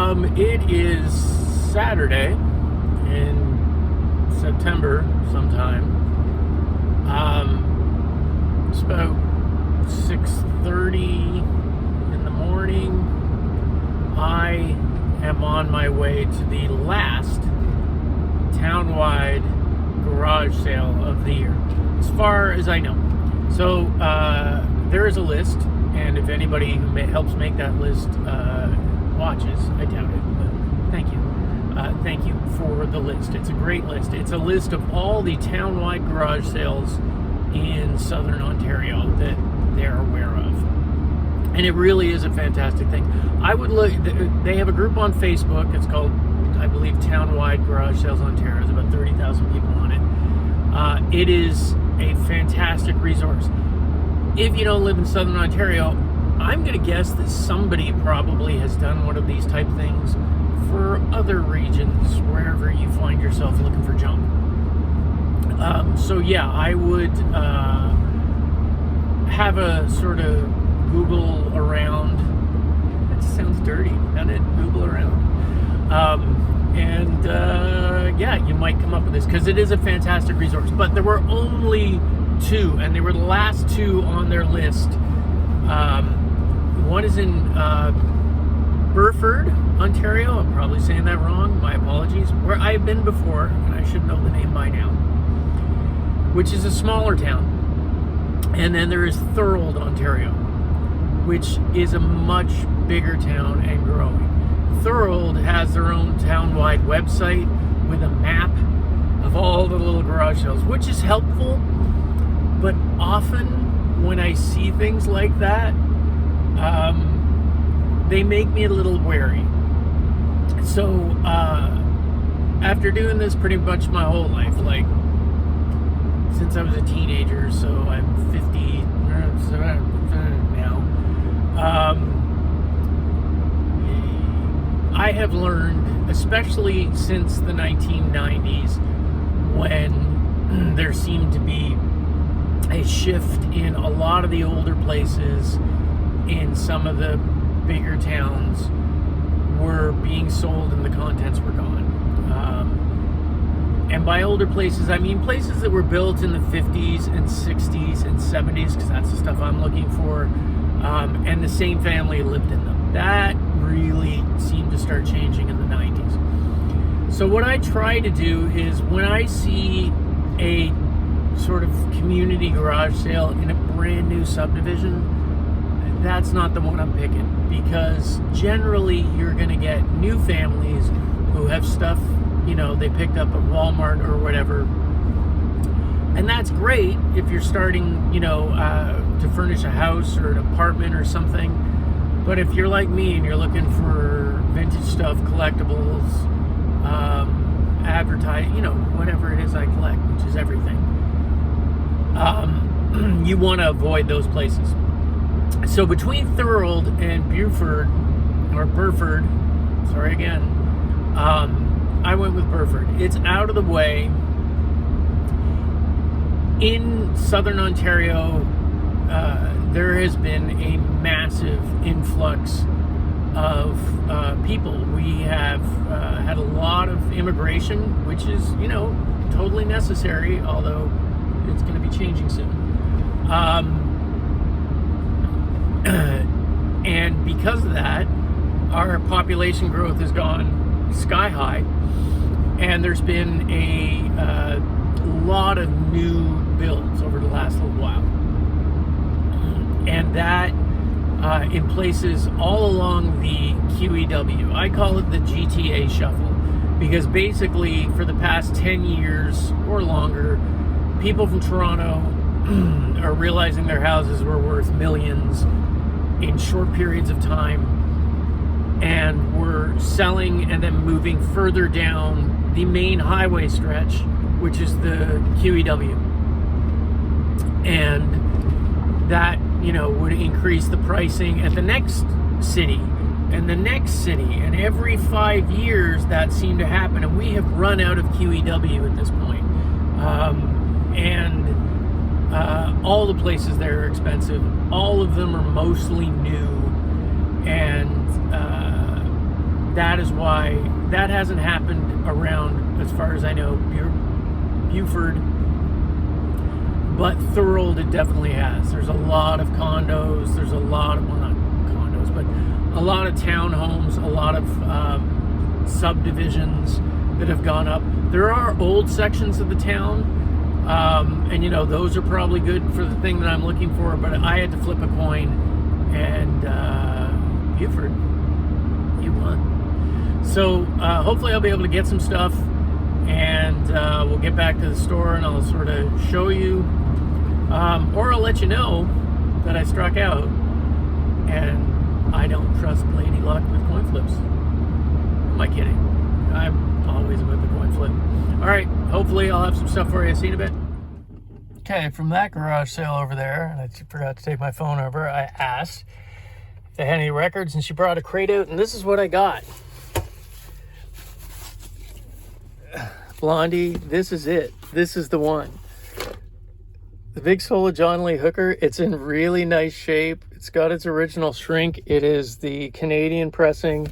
It is Saturday in September sometime. It's about 6:30 in the morning. I am on my way to the last town-wide garage sale of the year, as far as I know. So there is a list, and if anybody who helps make that list watches, I doubt it, but thank you. Thank you for the list. It's a great list. It's a list of all the town-wide garage sales in Southern Ontario that they're aware of. And it really is a fantastic thing. I would look, they have a group on Facebook. It's called, I believe, Townwide Garage Sales Ontario. There's about 30,000 people on it. It is a fantastic resource. If you don't live in Southern Ontario, I'm going to guess that somebody probably has done one of these type things for other regions, wherever you find yourself looking for junk. So yeah, I would have a sort of Google around. That sounds dirty, doesn't it? Google around. Yeah, you might come up with this, because it is a fantastic resource. But there were only two, and they were the last two on their list. One is in Burford, Ontario. I'm probably saying that wrong. My apologies. Where I've been before, and I should know the name by now, which is a smaller town. And then there is Thorold, Ontario, which is a much bigger town and growing. Thorold has their own town-wide website with a map of all the little garage sales, which is helpful. But often when I see things like that, they make me a little wary. So after doing this pretty much my whole life, like since I was a teenager, so I'm 50 now, I have learned, especially since the 1990s, when there seemed to be a shift in a lot of the older places in some of the bigger towns were being sold and the contents were gone. And by older places, I mean places that were built in the 50s and 60s and 70s, because that's the stuff I'm looking for, and the same family lived in them. That really seemed to start changing in the 90s. So what I try to do is, when I see a sort of community garage sale in a brand new subdivision, that's not the one I'm picking, because generally you're going to get new families who have stuff, you know, they picked up at Walmart or whatever. And that's great if you're starting, you know, to furnish a house or an apartment or something. But if you're like me and you're looking for vintage stuff, collectibles, advertise, you know, whatever it is I collect, which is everything, you want to avoid those places. So between Thorold and Burford, sorry again, I went with Burford. It's out of the way. In Southern Ontario, there has been a massive influx of people. We have had a lot of immigration, which is, you know, totally necessary, although it's going to be changing soon. And because of that, our population growth has gone sky high, and there's been a lot of new builds over the last little while, and that in places all along the QEW. I call it the GTA shuffle, because basically for the past 10 years or longer, people from Toronto are realizing their houses were worth millions in short periods of time, and we're selling and then moving further down the main highway stretch, which is the QEW. And that, you know, would increase the pricing at the next city and the next city, and every 5 years that seemed to happen, and we have run out of QEW at this point. All the places there are expensive. All of them are mostly new, and that is why that hasn't happened around, as far as I know, Buford. But Thorold, it definitely has. There's a lot of condos. There's a lot of, well, not condos, but a lot of townhomes, a lot of subdivisions that have gone up. There are old sections of the town, and you know, those are probably good for the thing that I'm looking for, but I had to flip a coin, and Buford, you won. So hopefully I'll be able to get some stuff, and we'll get back to the store and I'll sort of show you, or I'll let you know that I struck out and I don't trust Lady Luck with coin flips. Am I kidding? I'm always with the coin flip. All right, hopefully I'll have some stuff for you. See you in a bit. Okay, from that garage sale over there, and I forgot to take my phone over, I asked if they had any records, and she brought a crate out, and this is what I got. Blondie, this is it. This is the one. The Big Soul of John Lee Hooker. It's in really nice shape. It's got its original shrink. It is the Canadian pressing.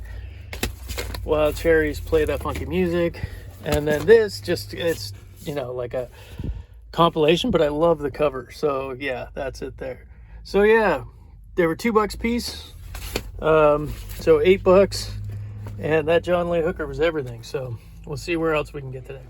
Wild Cherries Play That Funky Music. And then this, just, it's, you know, like a compilation, but I love the cover. So yeah, that's it there. So yeah, they were $2 a piece. So $8. And that John Lee Hooker was everything. So we'll see where else we can get today.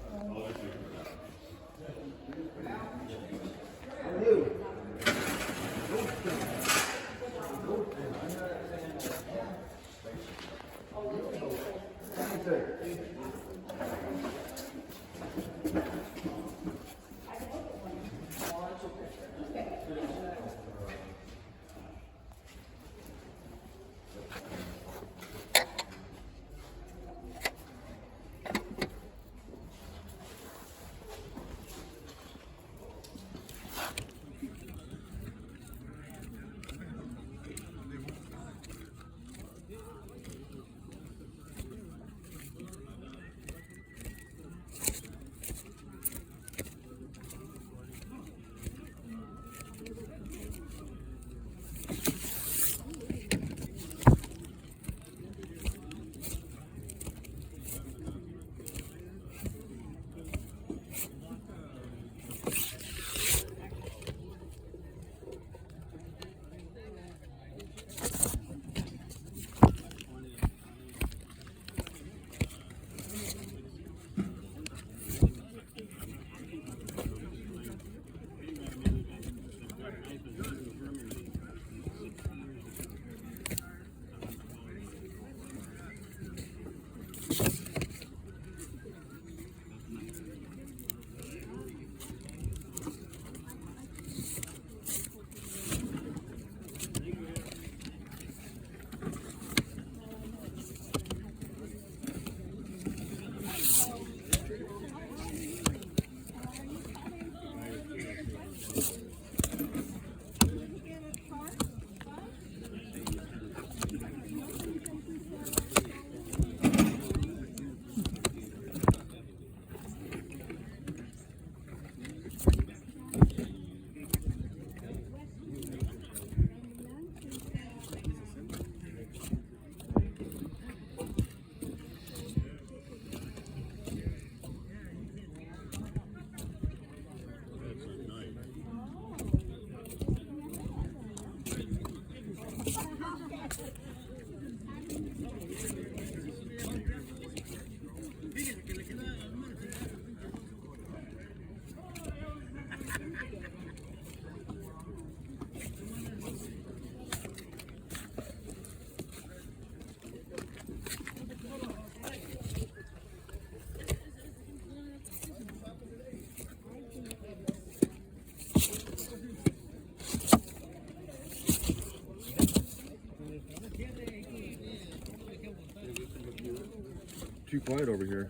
Too quiet over here.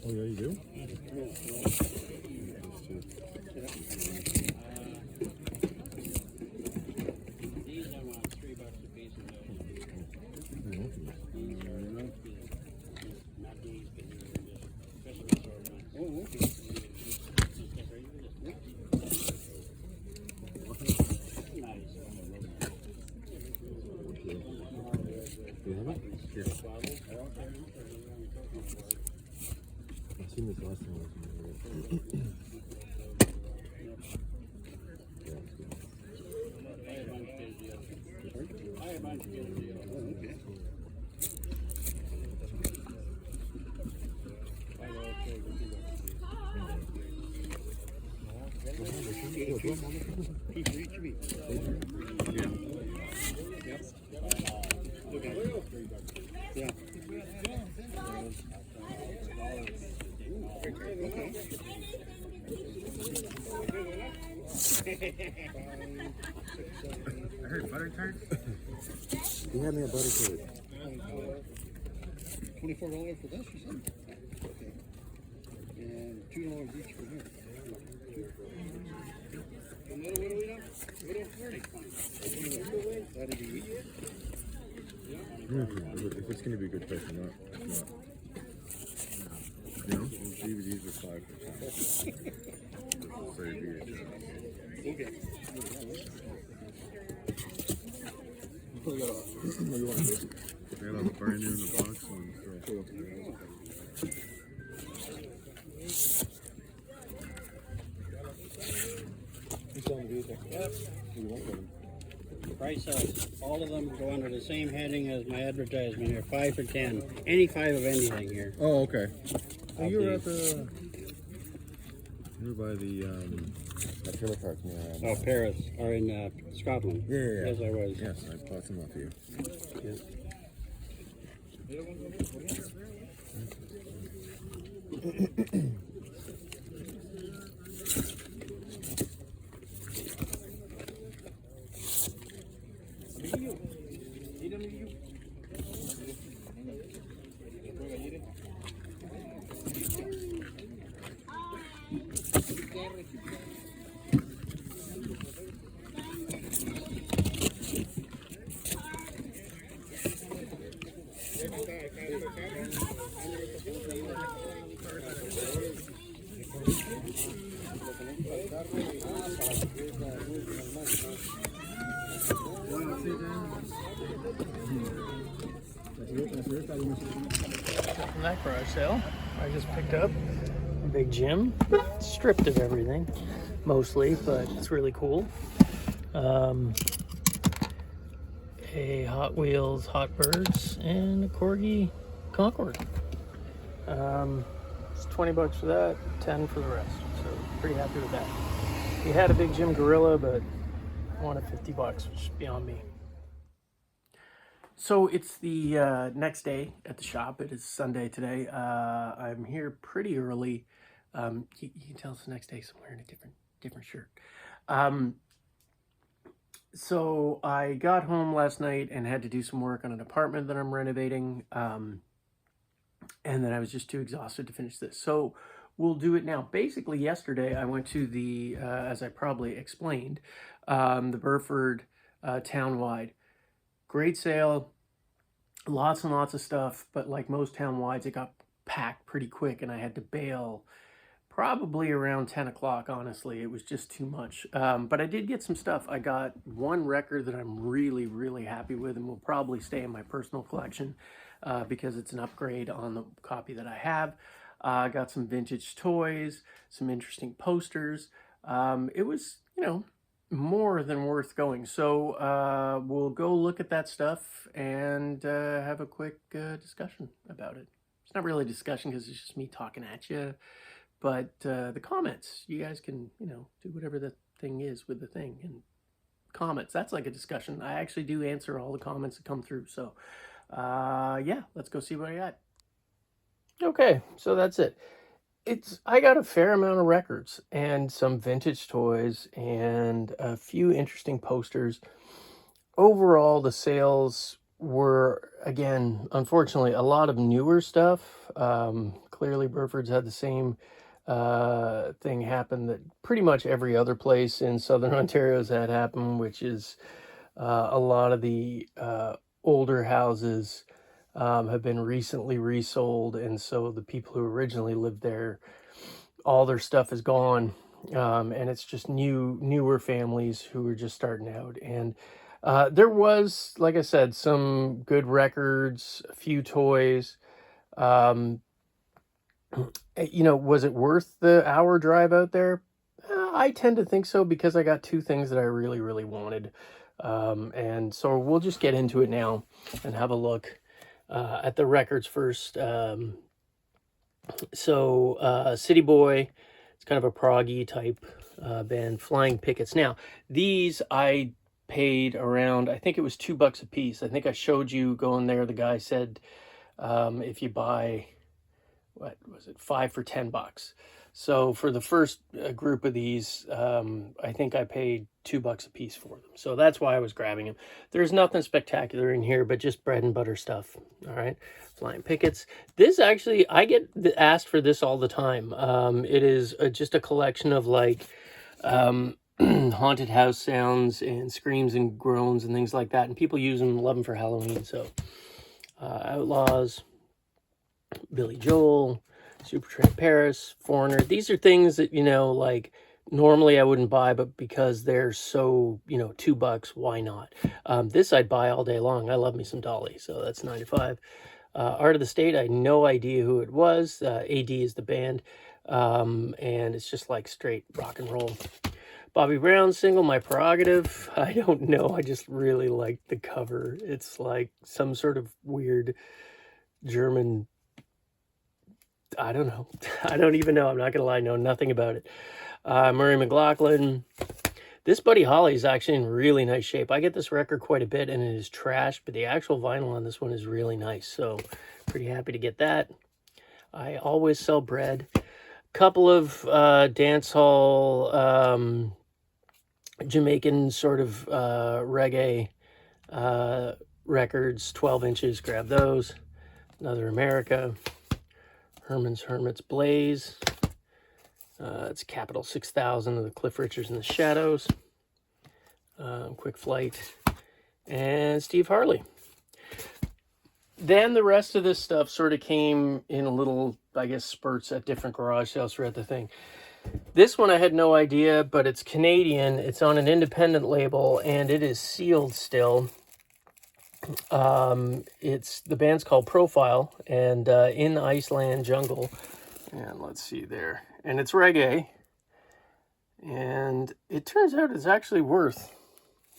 Oh yeah, you do? These I want $3 a piece of those. Not these, but these are just special assortment. you have it? Here. I've seen this last time I was in here. Yeah, it's good. Yeah. I heard butter tarts. You had me a butter tart. $24 for this or something? Okay. And $2 each for here. And what do we have? That'd be If it's going to be a good price or not. It's not. You know, DVDs are 5%. So it'd be okay. what do you want to do? I got all the brand new in the box. And throw You selling the vehicle? Yep. You want them? Price of all of them go under the same heading as my advertisement here. 5 for 10. Any 5 of anything here. Oh, okay. Oh, you were Okay. at the. You were by the that trailer park near. Oh, Paris, or in Scotland. Yeah. Yes, I was. Yes, I bought some off you. Yeah. From that garage sale, I just picked up a big gym, stripped of everything, mostly, but it's really cool. A Hot Wheels Hot Birds and a Corgi Concorde. It's 20 bucks for that, 10 for the rest. So pretty happy with that. He had a big Jim Gorilla, but I wanted 50 bucks, which is beyond me. So it's the next day at the shop. It is Sunday today. I'm here pretty early. You can tell it's the next day, so I'm wearing a different shirt. So I got home last night and had to do some work on an apartment that I'm renovating. And then I was just too exhausted to finish this. So we'll do it now. Basically, yesterday I went to the, as I probably explained, the Burford Townwide. Great sale, lots and lots of stuff, but like most townwides, it got packed pretty quick and I had to bail probably around 10 o'clock, honestly. It was just too much. But I did get some stuff. I got one record that I'm really, really happy with and will probably stay in my personal collection because it's an upgrade on the copy that I have. I got some vintage toys, some interesting posters. It was, you know, more than worth going. So we'll go look at that stuff and have a quick discussion about it. It's not really a discussion because it's just me talking at you, but the comments, you guys can, you know, do whatever the thing is with the thing. And comments, that's like a discussion. I actually do answer all the comments that come through. So yeah, let's go see what I got. Okay, so that's it. I got a fair amount of records and some vintage toys and a few interesting posters. Overall, the sales were, again, unfortunately, a lot of newer stuff. Clearly, Burford's had the same thing happen that pretty much every other place in Southern Ontario has had happen, which is a lot of the older houses have been recently resold, and so the people who originally lived there, all their stuff is gone, and it's just newer families who are just starting out. And There was, like I said, some good records, a few toys. Um, was it worth the hour drive out there? I tend to think so because I got two things that I really, really wanted. And so we'll just get into it now and have a look at the records first. City Boy, it's kind of a proggy type band, Flying Pickets. Now, these I paid around, I think it was $2 a piece. I think I showed you going there. The guy said if you buy, what was it, 5 for $10. So for the first group of these, I think I paid $2 a piece for them. So that's why I was grabbing them. There's nothing spectacular in here, but just bread and butter stuff. All right, Flying Pickets. This actually, I get asked for this all the time. It is just a collection of like haunted house sounds and screams and groans and things like that. And people use them, love them for Halloween. So Outlaws, Billy Joel, Supertramp Paris, Foreigner. These are things that, like normally I wouldn't buy, but because they're so, $2, why not? This I'd buy all day long. I love me some Dolly, so that's 95. Art of the State, I had no idea who it was. AD is the band, and it's just like straight rock and roll. Bobby Brown single, My Prerogative. I don't know, I just really like the cover. It's like some sort of weird German, I don't know. I don't even know. I'm not going to lie. I know nothing about it. Murray McLaughlin. This Buddy Holly is actually in really nice shape. I get this record quite a bit and it is trash, but the actual vinyl on this one is really nice. So pretty happy to get that. I always sell bread. Couple of dance hall, Jamaican sort of reggae records, 12 inches. Grab those. Another America. Herman's Hermits Blaze. It's Capital 6000 of the Cliff Richards and the Shadows. Quick Flight. And Steve Harley. Then the rest of this stuff sort of came in a little, I guess, spurts at different garage sales throughout the thing. This one I had no idea, but it's Canadian. It's on an independent label, and it is sealed still. It's the band's called Profile, and In Iceland Jungle, and let's see there, and it's reggae, and it turns out it's actually worth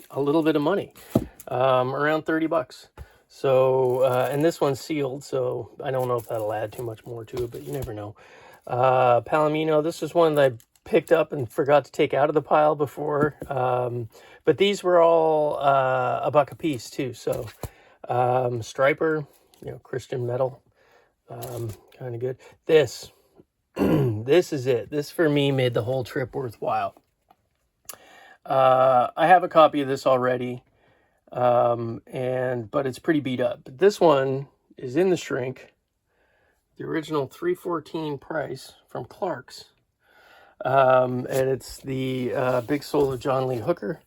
a little bit of money, around $30. So and this one's sealed, so I don't know if that'll add too much more to it, but you never know. Palomino, this is one that I picked up and forgot to take out of the pile before, but these were all $1 a piece too. So Striper, Christian metal, kind of good. This this is it. This for me made the whole trip worthwhile. I have a copy of this already, but it's pretty beat up. But this one is in the shrink. The original $314 price from Clark's. And it's the Big Soul of John Lee Hooker.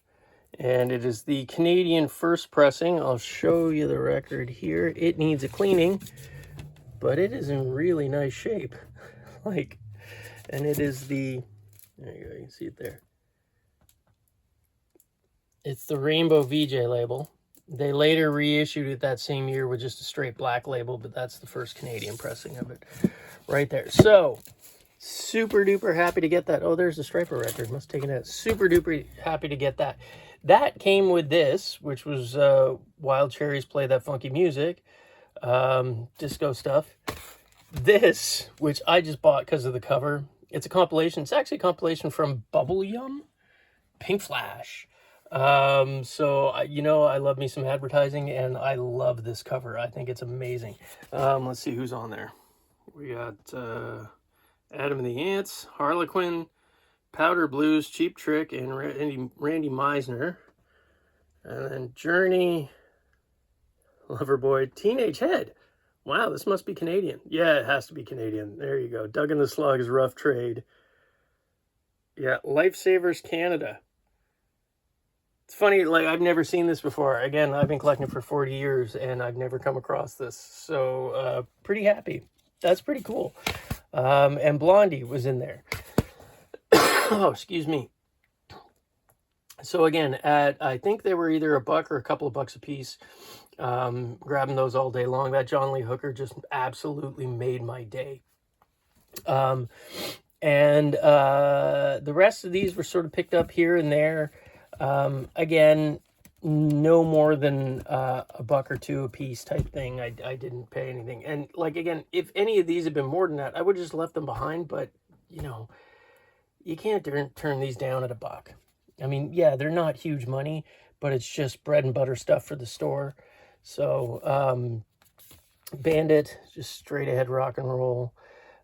And it is the Canadian first pressing. I'll show you the record here. It needs a cleaning, but it is in really nice shape. And it is the, there you go, you can see it there. It's the Rainbow VJ label. They later reissued it that same year with just a straight black label, but that's the first Canadian pressing of it right there. So, super duper happy to get that. Oh, there's the Striper record. Must have taken it. Super duper happy to get that. That came with this, which was Wild Cherries Play That Funky Music, disco stuff. This, which I just bought because of the cover. It's a compilation. It's actually a compilation from Bubble Yum, Pink Flash. So, I love me some advertising, and I love this cover. I think it's amazing. Let's see who's on there. We got Adam and the Ants, Harlequin, Powder Blues, Cheap Trick, and Randy Meisner. And then Journey, Loverboy, Teenage Head. Wow, this must be Canadian. Yeah, it has to be Canadian. There you go. Doug and the Slugs, Rough Trade. Yeah, Lifesavers Canada. It's funny, I've never seen this before. Again, I've been collecting for 40 years, and I've never come across this. So, pretty happy. That's pretty cool. And Blondie was in there. Oh, excuse me. So again, I think they were either $1 or a couple of bucks a piece. Grabbing those all day long. That John Lee hooker just absolutely made my day. And the rest of these were sort of picked up here and there. Again, no more than $1 or $2 a piece type thing. I didn't pay anything. And like, again, if any of these had been more than that, I would have just left them behind. But, you know, you can't turn these down at $1. I mean, yeah, they're not huge money, but it's just bread and butter stuff for the store. So, Bandit, just straight ahead rock and roll.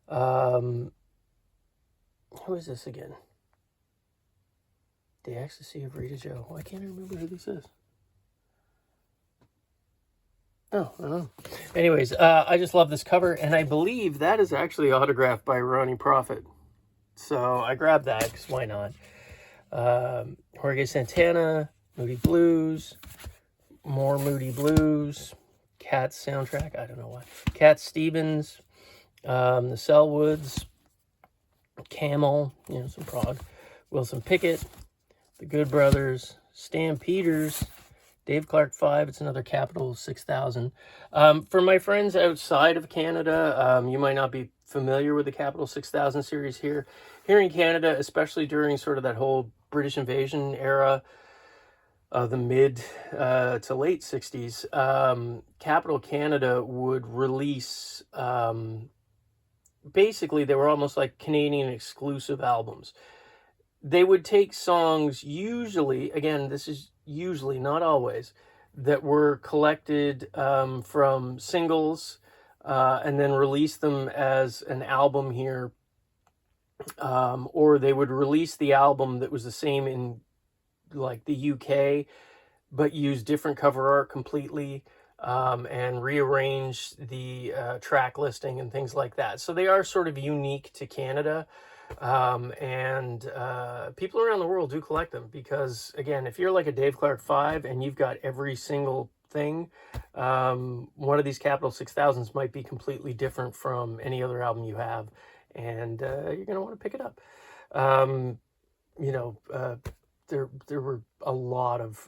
Who is this again? The Ecstasy of Rita Joe. Why can't I remember who this is? Oh, I don't know. Anyways, I just love this cover, and I believe that is actually autographed by Ronnie Prophet. So I grabbed that, because why not? Jorge Santana, Moody Blues, more Moody Blues, Cat soundtrack, I don't know why. Cat Stevens, the Selwoods, Camel, you know, some prog. Wilson Pickett, the Good Brothers, Stampeders, Dave Clark 5, it's another Capitol 6000. For my friends outside of Canada, you might not be familiar with the Capitol 6000 series here. Here in Canada, especially during sort of that whole British invasion era of the mid to late 60s, Capitol Canada would release, basically they were almost like Canadian exclusive albums. They would take songs, usually, again, this is usually, not always, that were collected from singles and then release them as an album here. Or they would release the album that was the same in like the UK, but use different cover art completely and rearrange the track listing and things like that. So they are sort of unique to Canada. And people around the world do collect them because, again, if you're like a Dave Clark 5 and you've got every single thing, one of these Capitol 6000s might be completely different from any other album you have, and you're going to want to pick it up. You know, there were a lot of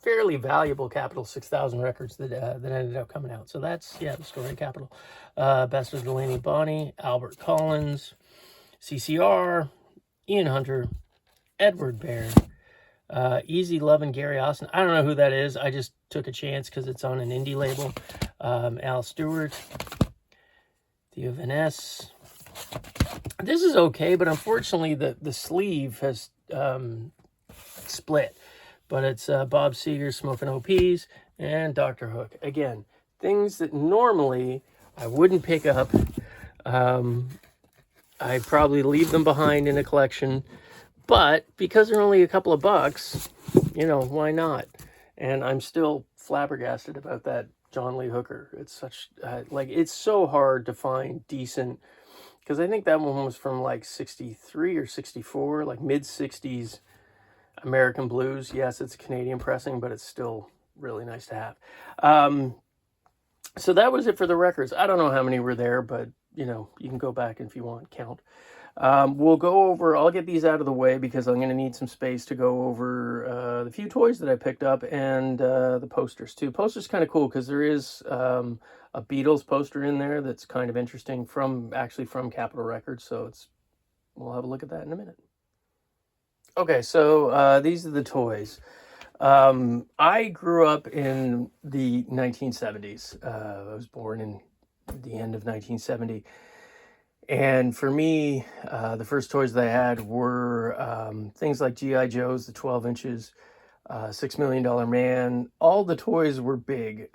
fairly valuable Capitol 6000 records that ended up coming out. So that's, yeah, the story of Capitol. Best of Delaney Bonnie, Albert Collins, CCR, Ian Hunter, Edward Baird, Easy Love and Gary Austin. I don't know who that is. I just took a chance because it's on an indie label. Al Stewart, Theo Van Ness. This is okay, but unfortunately the sleeve has split. But it's Bob Seger, Smoking OPs, and Dr. Hook. Again, things that normally I wouldn't pick up. I'd probably leave them behind in a collection. But because they're only a couple of bucks, you know, why not? And I'm still flabbergasted about that John Lee hooker. It's such, like, it's so hard to find decent, because I think that one was from like 63 or 64, like mid-60s American blues. Yes, it's Canadian pressing, but it's still really nice to have. So that was it for the records. I don't know how many were there, but, you know, you can go back if you want, count. We'll go over, I'll get these out of the way because I'm going to need some space to go over the few toys that I picked up and the posters too. Posters kind of cool because there is a Beatles poster in there that's kind of interesting from Capitol Records. So we'll have a look at that in a minute. Okay, so these are the toys. I grew up in the 1970s. I was born in the end of 1970. And for me, the first toys that I had were things like G.I. Joes, the 12 inches, $6 Million Man. All the toys were big.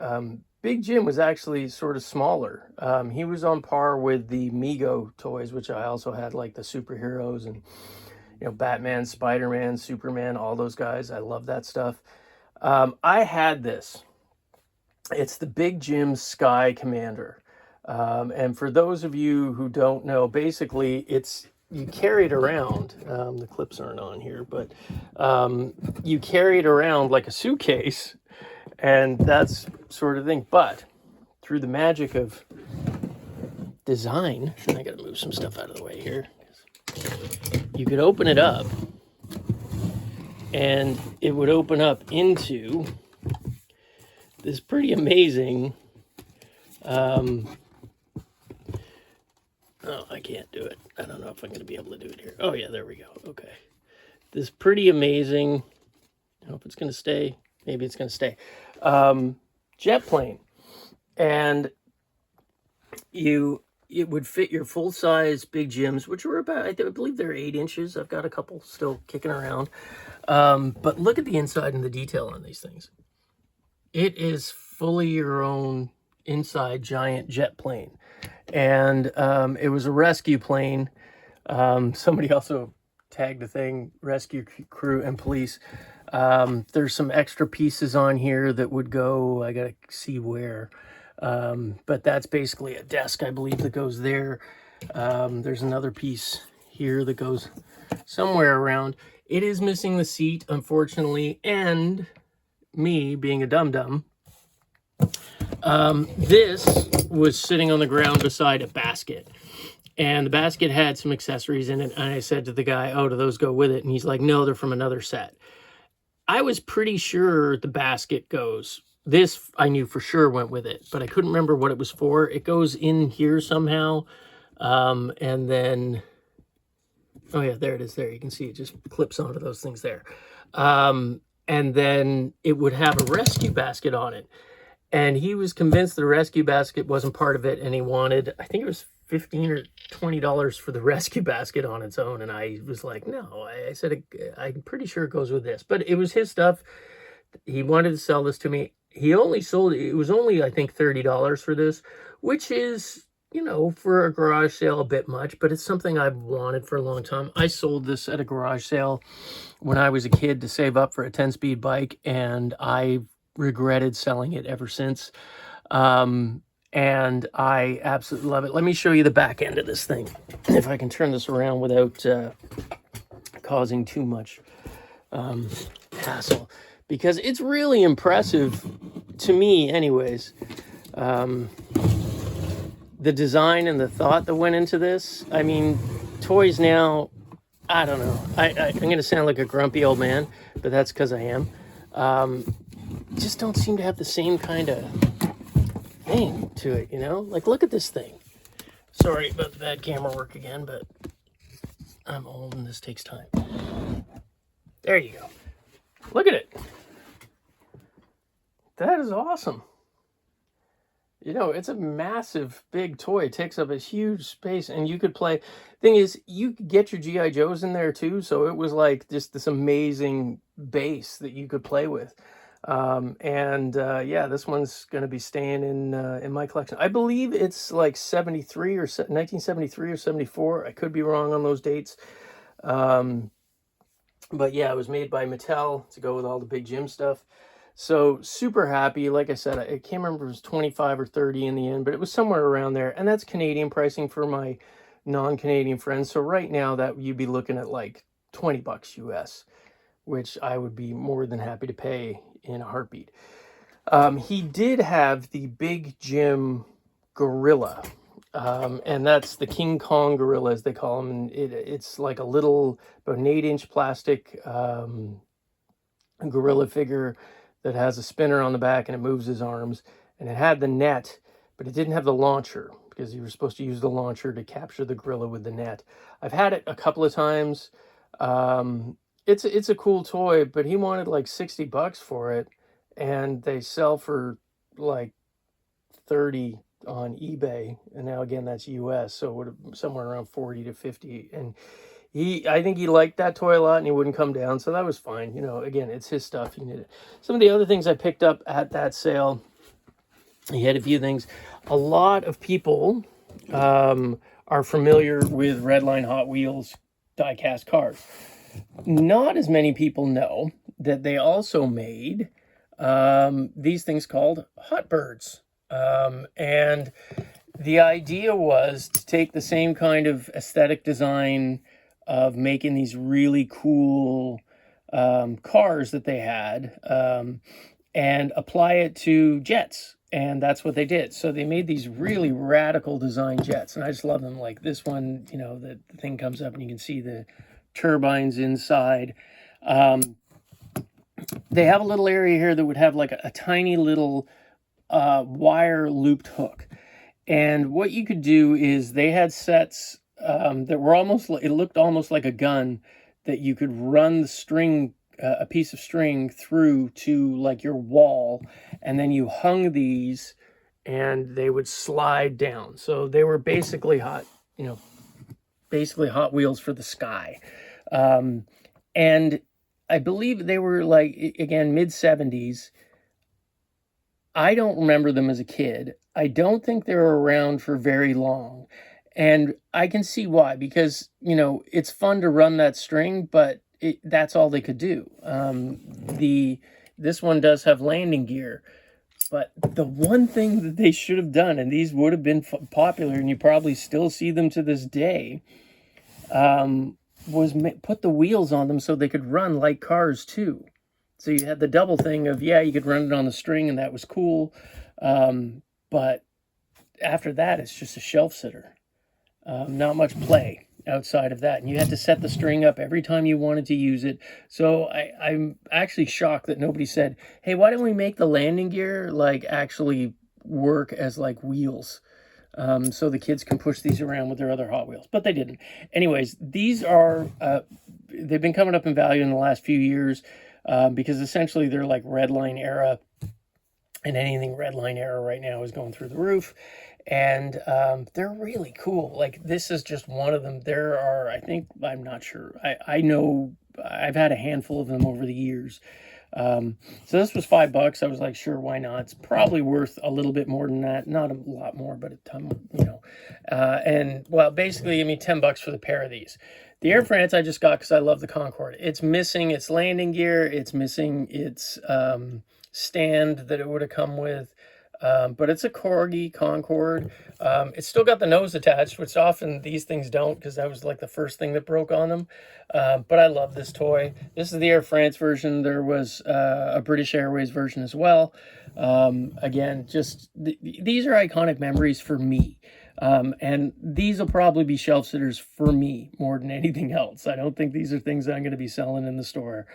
Big Jim was actually sort of smaller. He was on par with the Mego toys, which I also had, like the superheroes and, you know, Batman, Spider-Man, Superman, all those guys. I love that stuff. I had this. It's the Big Jim Sky Commander. And for those of you who don't know, basically you carry it around. The clips aren't on here, but you carry it around like a suitcase, and that's sort of thing. But through the magic of design, I got to move some stuff out of the way here. You could open it up, and it would open up into this pretty amazing, oh, I can't do it. I don't know if I'm going to be able to do it here. Oh yeah, there we go. Okay. This pretty amazing, I hope it's going to stay. Maybe it's going to stay. Jet plane. And it would fit your full-size big Jims, which were about, I believe they're 8 inches. I've got a couple still kicking around. But look at the inside and the detail on these things. It is fully your own inside giant jet plane. And it was a rescue plane. Somebody also tagged the thing, rescue crew and police. There's some extra pieces on here that would go, I gotta see where. But that's basically a desk, I believe, that goes there. There's another piece here that goes somewhere around. It is missing the seat, unfortunately, and me being a dum-dum. This was sitting on the ground beside a basket. And the basket had some accessories in it. And I said to the guy, oh, do those go with it? And he's like, no, they're from another set. I was pretty sure the basket goes. This I knew for sure went with it, but I couldn't remember what it was for. It goes in here somehow. And then, oh yeah, there it is there. You can see it just clips onto those things there. And then it would have a rescue basket on it. And he was convinced the rescue basket wasn't part of it. And he wanted, I think it was $15 or $20 for the rescue basket on its own. And I was like, no, I said, I'm pretty sure it goes with this. But it was his stuff. He wanted to sell this to me. He only sold it. It was only, I think, $30 for this, which is, you know, for a garage sale, a bit much, but it's something I've wanted for a long time. I sold this at a garage sale when I was a kid to save up for a 10-speed bike, and I regretted selling it ever since. And I absolutely love it. Let me show you the back end of this thing, if I can turn this around without causing too much hassle, because it's really impressive to me anyways. The design and the thought that went into this. I mean, toys now, I don't know. I'm going to sound like a grumpy old man, but that's because I am. Just don't seem to have the same kind of thing to it, you know? Like, look at this thing. Sorry about the bad camera work again, but I'm old and this takes time. There you go. Look at it. That is awesome. You know, it's a massive, big toy. It takes up a huge space, and you could play. Thing is, you could get your G.I. Joes in there too, so it was like just this amazing base that you could play with. Yeah, this one's going to be staying in my collection. I believe it's like 73 or 1973 or 74. I could be wrong on those dates. But yeah, it was made by Mattel to go with all the big Jim stuff. So super happy. Like I said, I can't remember if it was 25 or 30 in the end, but it was somewhere around there. And that's Canadian pricing for my non-Canadian friends. So right now that you'd be looking at like $20 US, which I would be more than happy to pay in a heartbeat. He did have the big Jim gorilla. And that's the King Kong gorilla, as they call him. And it's like a little, about an 8-inch plastic gorilla figure that has a spinner on the back, and it moves his arms. And it had the net, but it didn't have the launcher, because you were supposed to use the launcher to capture the gorilla with the net. I've had it a couple of times. It's a cool toy, but he wanted like $60 for it, and they sell for like 30 on eBay, and now again that's US, so it would have somewhere around 40 to 50. And I think he liked that toy a lot, and he wouldn't come down, so that was fine. You know, again, it's his stuff. He needed it. Some of the other things I picked up at that sale, he had a few things. A lot of people are familiar with Redline Hot Wheels die-cast cars. Not as many people know that they also made these things called Hot Birds. And the idea was to take the same kind of aesthetic design of making these really cool cars that they had and apply it to jets. And that's what they did. So they made these really radical design jets. And I just love them. Like this one, you know, the thing comes up and you can see the turbines inside. they have a little area here that would have like a tiny little wire looped hook. And what you could do is they had sets that were almost, it looked almost like a gun that you could run the string, a piece of string through to like your wall. And then you hung these and they would slide down. So they were basically basically Hot Wheels for the sky. And I believe they were like, again, mid-70s. I don't remember them as a kid. I don't think they were around for very long. And I can see why, because, it's fun to run that string, but that's all they could do. This one does have landing gear. But the one thing that they should have done, and these would have been popular, and you probably still see them to this day, was put the wheels on them so they could run like cars too. So you had the double thing of, you could run it on the string, and that was cool. But after that, it's just a shelf sitter. Not much play outside of that. And you had to set the string up every time you wanted to use it. So I'm actually shocked that nobody said, hey, why don't we make the landing gear like actually work as like wheels? So the kids can push these around with their other Hot Wheels. But they didn't. Anyways, these are, they've been coming up in value in the last few years because essentially they're like Redline era. And anything Redline era right now is going through the roof. And they're really cool. Like, this is just one of them. There are, I'm not sure. I know I've had a handful of them over the years. So this was $5. I was like, sure, why not? It's probably worth a little bit more than that. Not a lot more, but a ton, and, well, basically, $10 for the pair of these. The Air France I just got because I love the Concorde. It's missing its landing gear. It's missing its stand that it would have come with. But it's a Corgi Concorde. It's still got the nose attached, which often these things don't, because that was like the first thing that broke on them. But I love this toy. This is the Air France version. There was a British Airways version as well. Again, just these are iconic memories for me. And these will probably be shelf sitters for me more than anything else. I don't think these are things that I'm going to be selling in the store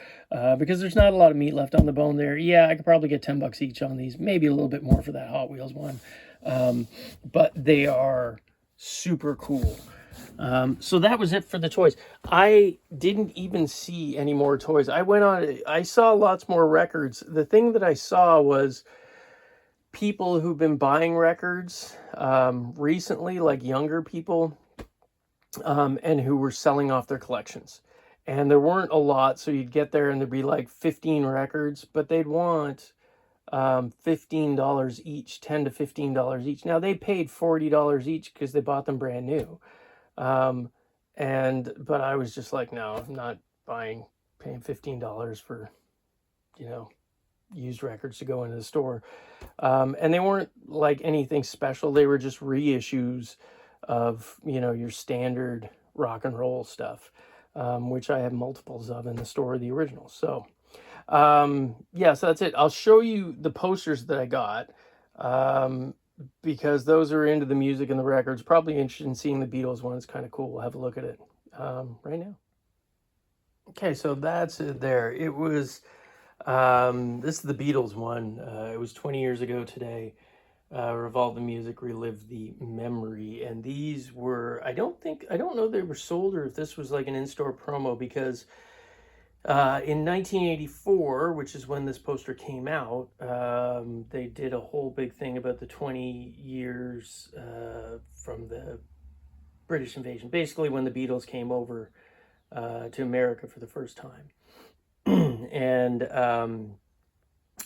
because there's not a lot of meat left on the bone there. Yeah, I could probably get $10 each on these, maybe a little bit more for that Hot Wheels one. But they are super cool. So that was it for the toys. I didn't even see any more toys. I saw lots more records. The thing that I saw was people who've been buying records recently, like younger people, and who were selling off their collections. And there weren't a lot, so you'd get there and there'd be like 15 records, but they'd want $15 each, $10 to $15 each. Now, they paid $40 each because they bought them brand new. But I was just like, no, I'm not paying $15 for, used records to go into the store. And they weren't like anything special. They were just reissues of, your standard rock and roll stuff, which I have multiples of in the store, the originals. So, so that's it. I'll show you the posters that I got, because those are into the music and the records. Probably interested in seeing the Beatles one. It's kind of cool. We'll have a look at it right now. Okay, so that's it there. It was... this is the Beatles one. It was 20 years ago today. Revolve the Music, Relive the Memory. And these were, I don't know they were sold or if this was like an in-store promo, because in 1984, which is when this poster came out, they did a whole big thing about the 20 years from the British invasion. Basically when the Beatles came over to America for the first time. And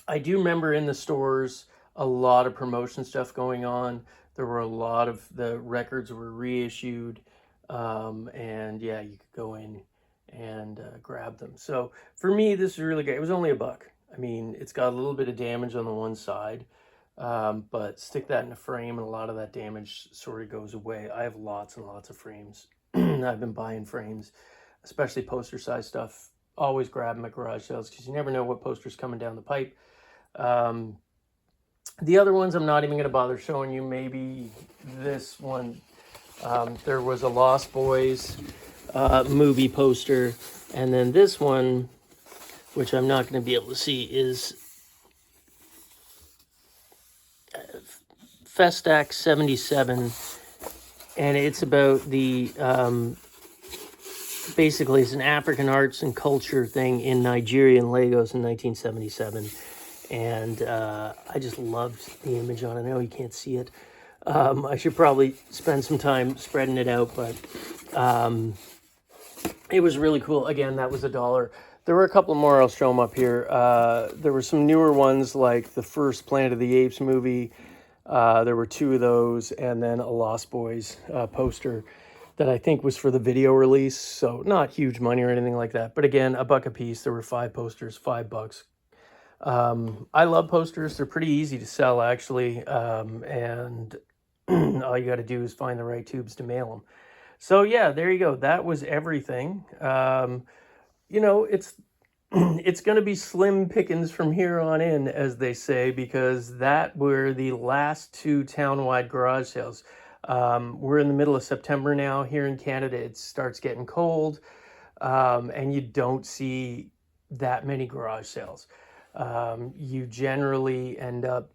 I do remember in the stores a lot of promotion stuff going on. There were a lot of the records were reissued, and yeah, you could go in and grab them. So for me, this is really great. It was only $1. I mean, it's got a little bit of damage on the one side, but stick that in a frame and a lot of that damage sort of goes away. I have lots and lots of frames. I've been buying frames, especially poster size stuff. Always grab them at garage sales because you never know what poster's coming down the pipe. The other ones I'm not even going to bother showing you. Maybe this one. There was a Lost Boys movie poster. And then this one which I'm not going to be able to see, is Festac 77, and it's about the, basically it's an African arts and culture thing in Nigeria and Lagos in 1977, and I just loved the image on it. I know you can't see it. I should probably spend some time spreading it out, but it was really cool. Again, that was $1. There were a couple more, I'll show them up here. There were some newer ones, like the first Planet of the Apes movie. There were 2 of those, and then a Lost Boys poster that I think was for the video release, so not huge money or anything like that. But again, $1 a piece. There were 5 posters, $5. I love posters. They're pretty easy to sell, actually, and all you got to do is find the right tubes to mail them. So yeah, there you go. That was everything. You know, it's going to be slim pickings from here on in, as they say, because that were the last 2 townwide garage sales. We're in the middle of September now. Here in Canada, it starts getting cold, and you don't see that many garage sales. You generally end up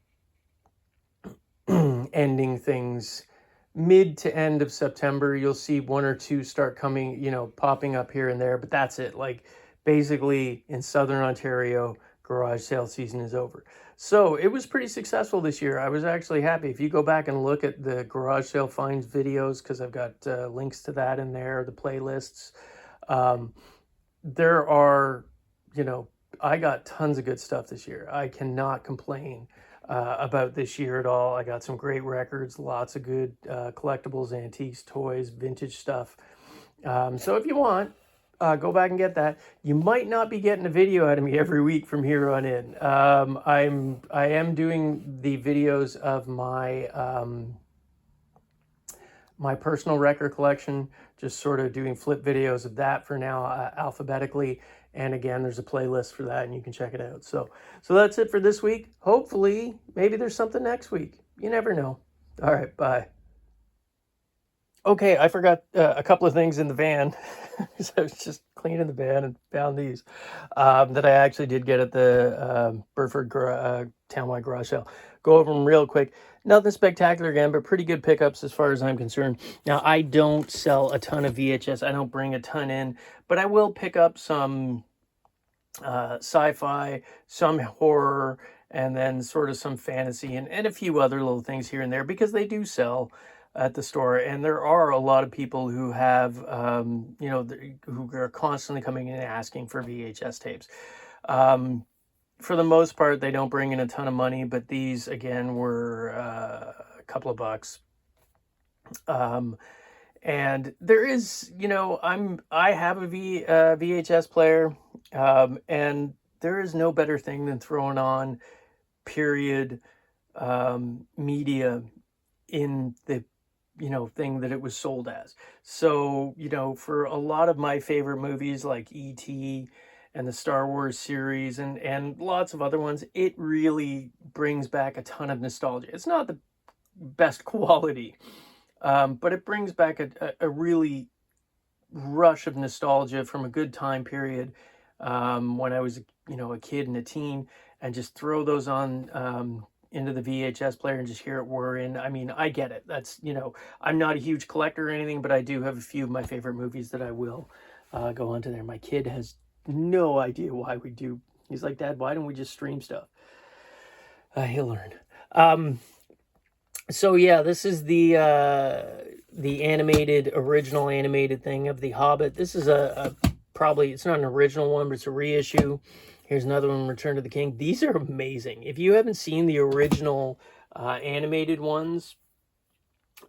ending things mid to end of September. You'll see 1 or 2 start coming, you know, popping up here and there, but that's it. Like, basically in Southern Ontario, garage sale season is over. So it was pretty successful this year. I was actually happy. If you go back and look at the garage sale finds videos, because I've got links to that in there, the playlists, there are, you know, I got tons of good stuff this year. I cannot complain about this year at all. I got some great records, lots of good collectibles, antiques, toys, vintage stuff. So if you want, go back and get that. You might not be getting a video out of me every week from here on in. I am doing the videos of my my personal record collection, just sort of doing flip videos of that for now, alphabetically. And again, there's a playlist for that, and you can check it out. So that's it for this week. Hopefully, maybe there's something next week. You never know. All right, bye. Okay, I forgot a couple of things in the van. So I was just cleaning the van and found these that I actually did get at the Burford Townwide Garage Sale. Go over them real quick. Nothing spectacular again, but pretty good pickups as far as I'm concerned. Now, I don't sell a ton of VHS. I don't bring a ton in, but I will pick up some sci-fi, some horror, and then sort of some fantasy and a few other little things here and there, because they do sell at the store. And there are a lot of people who have, you know, who are constantly coming in and asking for VHS tapes. For the most part, they don't bring in a ton of money, but these, again, were a couple of bucks. And there is, you know, I have a VHS player, and there is no better thing than throwing on period media in the, you know, thing that it was sold as. So, you know, for a lot of my favorite movies like E.T. and the Star Wars series and lots of other ones, it really brings back a ton of nostalgia. It's not the best quality, but it brings back a really rush of nostalgia from a good time period when I was, you know, a kid and a teen, and just throw those on into the VHS player and just hear it whir in. I mean, I get it. That's, you know, I'm not a huge collector or anything, but I do have a few of my favorite movies that I will go onto there. My kid has no idea why we do. He's like, Dad, why don't we just stream stuff? He'll learn. So yeah, this is the original animated thing of The Hobbit. This is probably, it's not an original one, but it's a reissue. Here's another one, Return to the King. These are amazing. If you haven't seen the original animated ones,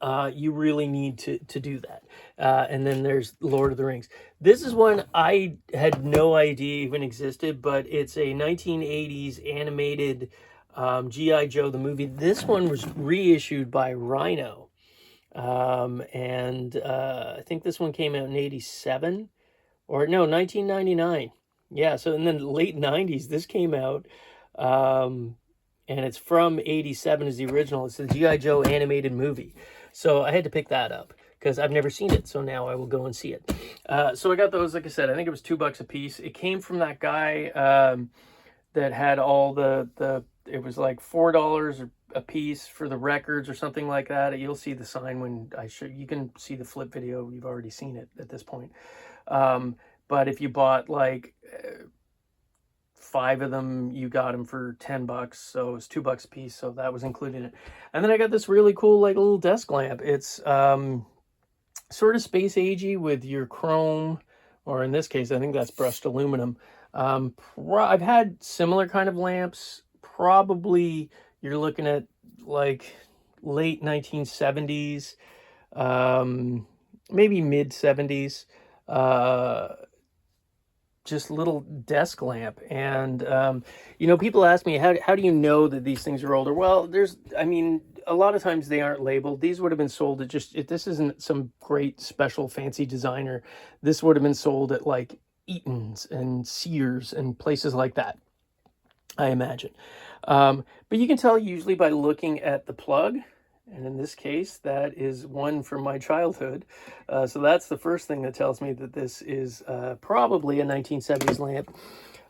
you really need to do that. And then there's Lord of the Rings. This is one I had no idea even existed, but it's a 1980s animated G.I. Joe, the movie. This one was reissued by Rhino. And I think this one came out in 87, or no, 1999. Yeah, so in the late 90s, this came out, and it's from 87 is the original. It's the G.I. Joe animated movie. So I had to pick that up because I've never seen it. So now I will go and see it. So I got those, like I said, I think it was $2 a piece. It came from that guy that had all it was like $4 a piece for the records or something like that. You'll see the sign when I show you. Can see the flip video. You've already seen it at this point. But if you bought like 5 of them, you got them for $10, so it was $2 a piece, so that was included in it. And then I got this really cool like little desk lamp. It's sort of space agey with your chrome, or in this case I think that's brushed aluminum. I've had similar kind of lamps. Probably you're looking at like late 1970s, maybe mid 70s. Just little desk lamp. And you know, people ask me, how do you know that these things are older? Well, I mean, a lot of times they aren't labeled. These would have been sold at this isn't some great special fancy designer. This would have been sold at like Eaton's and Sears and places like that, I imagine. But you can tell usually by looking at the plug. And in this case, that is one from my childhood. So that's the first thing that tells me that this is probably a 1970s lamp.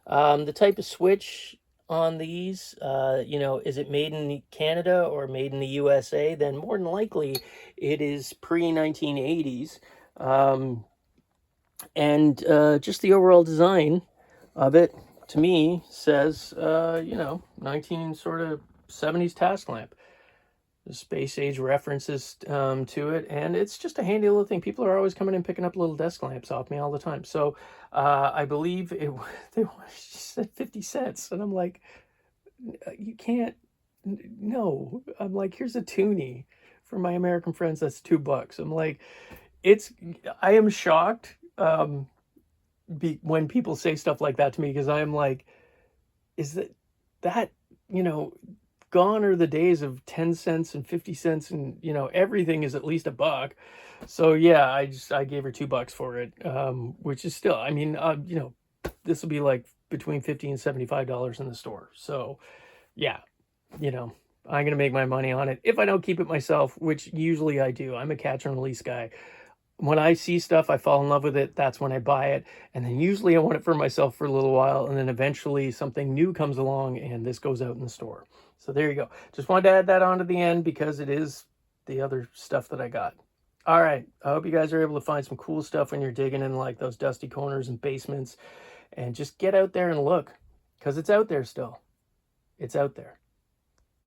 The type of switch on these, you know, is it made in Canada or made in the USA? Then more than likely it is pre-1980s. And just the overall design of it, to me, says, you know, 1970s task lamp. The space age references to it, and it's just a handy little thing. People are always coming and picking up little desk lamps off me all the time. So I believe they said 50 cents, and I'm like, you can't, no. I'm like, here's a toonie for my American friends. That's $2. I'm like, I am shocked when people say stuff like that to me, because I am like, is that you know, gone are the days of 10 cents and 50 cents, and you know, everything is at least $1. So yeah, I gave her $2 for it, which is still, I mean, you know, this will be like between $50 and $75 in the store. So yeah, you know, I'm gonna make my money on it if I don't keep it myself, which usually I do. I'm a catch and release guy. When I see stuff, I fall in love with it. That's when I buy it. And then usually I want it for myself for a little while. And then eventually something new comes along and this goes out in the store. So there you go. Just wanted to add that on to the end because it is the other stuff that I got. All right. I hope you guys are able to find some cool stuff when you're digging in like those dusty corners and basements. And just get out there and look, because it's out there still. It's out there.